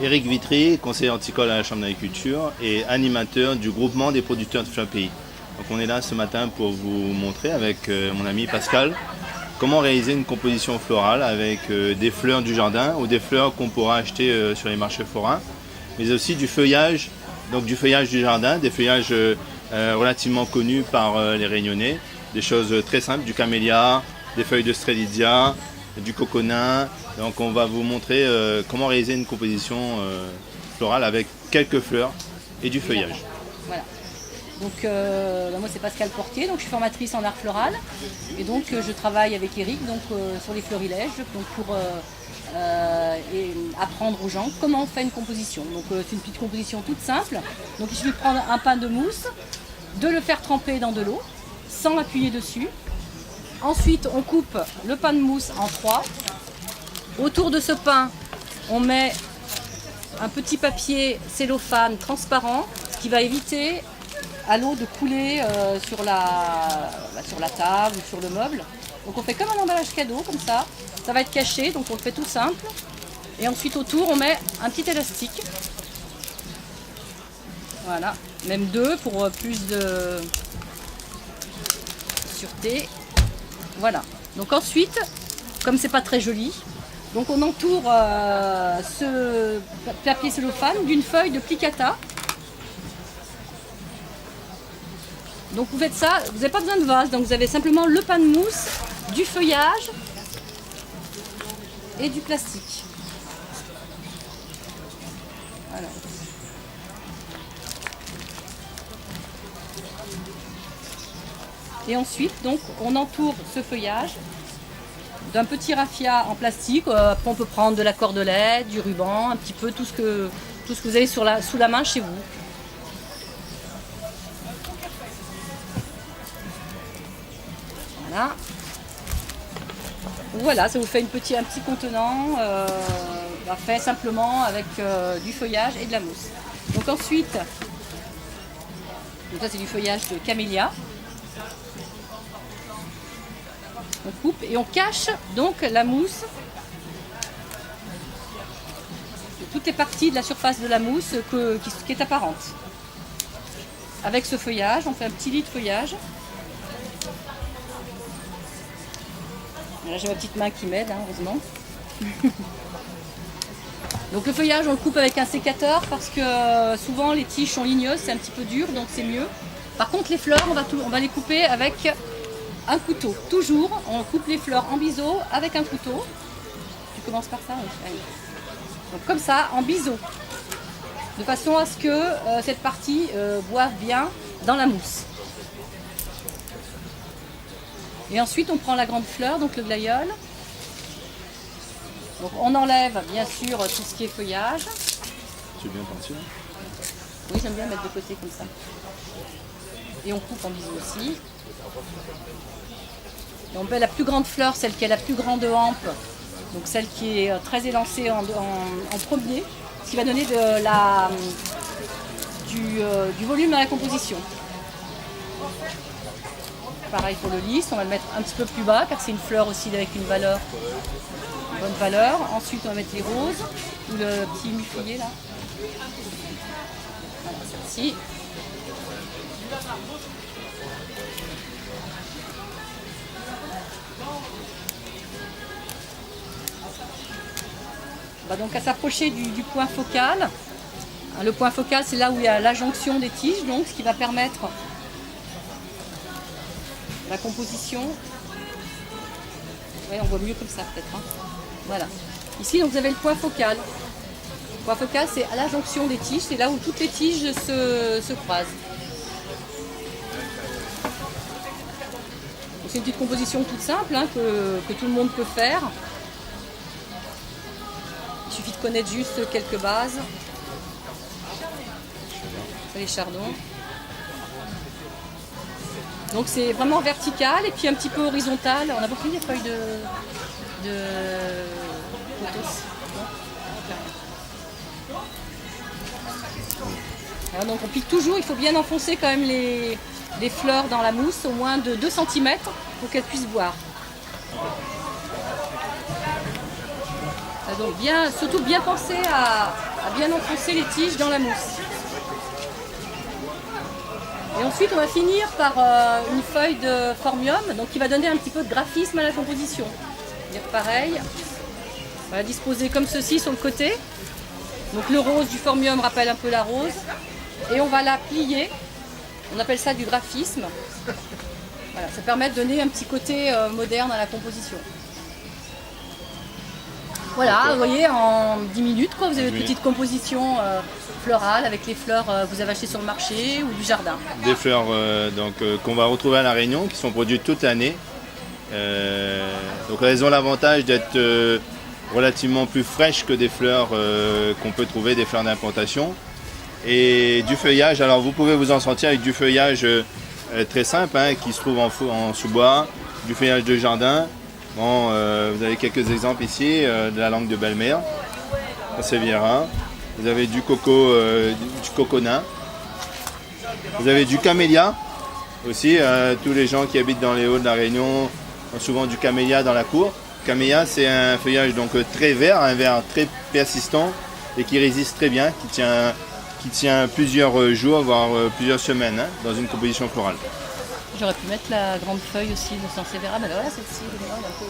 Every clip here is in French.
Éric Vitry, conseiller horticole à la Chambre d'agriculture et animateur du groupement des producteurs de fleurs pays. Donc on est là ce matin pour vous montrer avec mon ami Pascal comment réaliser une composition florale avec des fleurs du jardin ou des fleurs qu'on pourra acheter sur les marchés forains, mais aussi du feuillage, donc du feuillage du jardin, des feuillages relativement connus par les Réunionnais, des choses très simples, du camélia, des feuilles de strelitzia, du coconut. Donc on va vous montrer comment réaliser une composition florale avec quelques fleurs et du feuillage. Voilà. Donc moi c'est Pascal Portier, donc je suis formatrice en art floral et donc je travaille avec Eric donc, sur les florilèges donc, pour apprendre aux gens comment on fait une composition. Donc c'est une petite composition toute simple. Donc il suffit de prendre un pain de mousse, de le faire tremper dans de l'eau sans appuyer dessus. Ensuite on coupe le pain de mousse en 3. Autour de ce pain on met un petit papier cellophane transparent, ce qui va éviter à l'eau de couler sur la table ou sur le meuble. Donc on fait comme un emballage cadeau, comme ça. Ça va être caché, donc on le fait tout simple. Et ensuite autour, on met un petit élastique. Voilà, même 2 pour plus de sûreté. Voilà. Donc ensuite, comme c'est pas très joli, donc on entoure ce papier cellophane d'une feuille de plicata. Donc vous faites ça, vous n'avez pas besoin de vase, donc vous avez simplement le pain de mousse, du feuillage et du plastique. Voilà. Et ensuite, donc, on entoure ce feuillage d'un petit raffia en plastique. Après, on peut prendre de la cordelette, du ruban, un petit peu tout ce que vous avez sous la main chez vous. Voilà, ça vous fait un petit contenant fait simplement avec du feuillage et de la mousse. Donc ensuite, donc ça c'est du feuillage de camélia. On coupe et on cache donc la mousse de toutes les parties de la surface de la mousse qui est apparente. Avec ce feuillage, on fait un petit lit de feuillage. Là, j'ai ma petite main qui m'aide, hein, heureusement. Donc le feuillage, on le coupe avec un sécateur parce que souvent les tiges sont ligneuses, c'est un petit peu dur, donc c'est mieux. Par contre, les fleurs, on va les couper avec un couteau. Toujours, on coupe les fleurs en biseau avec un couteau. Tu commences par ça, oui. Donc comme ça, en biseau. De façon à ce que cette partie boive bien dans la mousse. Et ensuite, on prend la grande fleur, donc le glaïeul. Donc on enlève bien sûr tout ce qui est feuillage. Tu es bien parti? Oui, j'aime bien mettre de côté comme ça. Et on coupe en biseau aussi. Et on met la plus grande fleur, celle qui a la plus grande hampe. Donc celle qui est très élancée en premier. Ce qui va donner du volume dans la composition. Pareil pour le lys, on va le mettre un petit peu plus bas car c'est une fleur aussi avec une bonne valeur. Ensuite on va mettre les roses ou le petit muflier là. Voilà, celle-ci. On va donc à s'approcher du point focal. Le point focal, c'est là où il y a la jonction des tiges, donc ce qui va permettre la composition. Ouais, on voit mieux comme ça peut-être. Hein. Voilà. Ici, donc, vous avez le point focal. Le point focal, c'est à la jonction des tiges, c'est là où toutes les tiges se croisent. C'est une petite composition toute simple hein, que tout le monde peut faire. Il suffit de connaître juste quelques bases. Ça, les chardons. Donc c'est vraiment vertical et puis un petit peu horizontal. On a beaucoup des feuilles de pothos. Alors donc on pique toujours, il faut bien enfoncer quand même les fleurs dans la mousse, au moins de 2 cm pour qu'elles puissent boire. Donc surtout bien penser à à bien enfoncer les tiges dans la mousse. Et ensuite, on va finir par une feuille de formium, donc qui va donner un petit peu de graphisme à la composition. C'est-à-dire pareil, on va la disposer comme ceci sur le côté. Donc le rose du formium rappelle un peu la rose. Et on va la plier. On appelle ça du graphisme. Voilà, ça permet de donner un petit côté moderne à la composition. Voilà, vous voyez, en 10 minutes, quoi, vous avez une petite composition florale avec les fleurs que vous avez achetées sur le marché ou du jardin. Des fleurs qu'on va retrouver à La Réunion, qui sont produites toute l'année. Donc elles ont l'avantage d'être relativement plus fraîches que des fleurs qu'on peut trouver, des fleurs d'importation. Et du feuillage, alors vous pouvez vous en sortir avec du feuillage très simple, hein, qui se trouve en sous-bois, du feuillage de jardin. Bon, vous avez quelques exemples ici de la langue de belle-mère, Sansevieria. Vous avez du coco nain. Vous avez du camélia aussi. Tous les gens qui habitent dans les Hauts de La Réunion ont souvent du camélia dans la cour. Camélia, c'est un feuillage donc très vert, un vert très persistant et qui résiste très bien, qui tient plusieurs jours, voire plusieurs semaines, hein, dans une composition florale. J'aurais pu mettre la grande feuille aussi de Sansevieria, mais voilà, celle-ci, elle est un peu...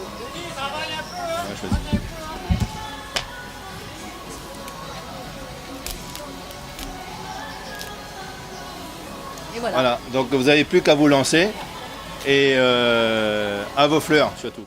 Et voilà. Voilà, donc vous n'avez plus qu'à vous lancer et à vos fleurs surtout.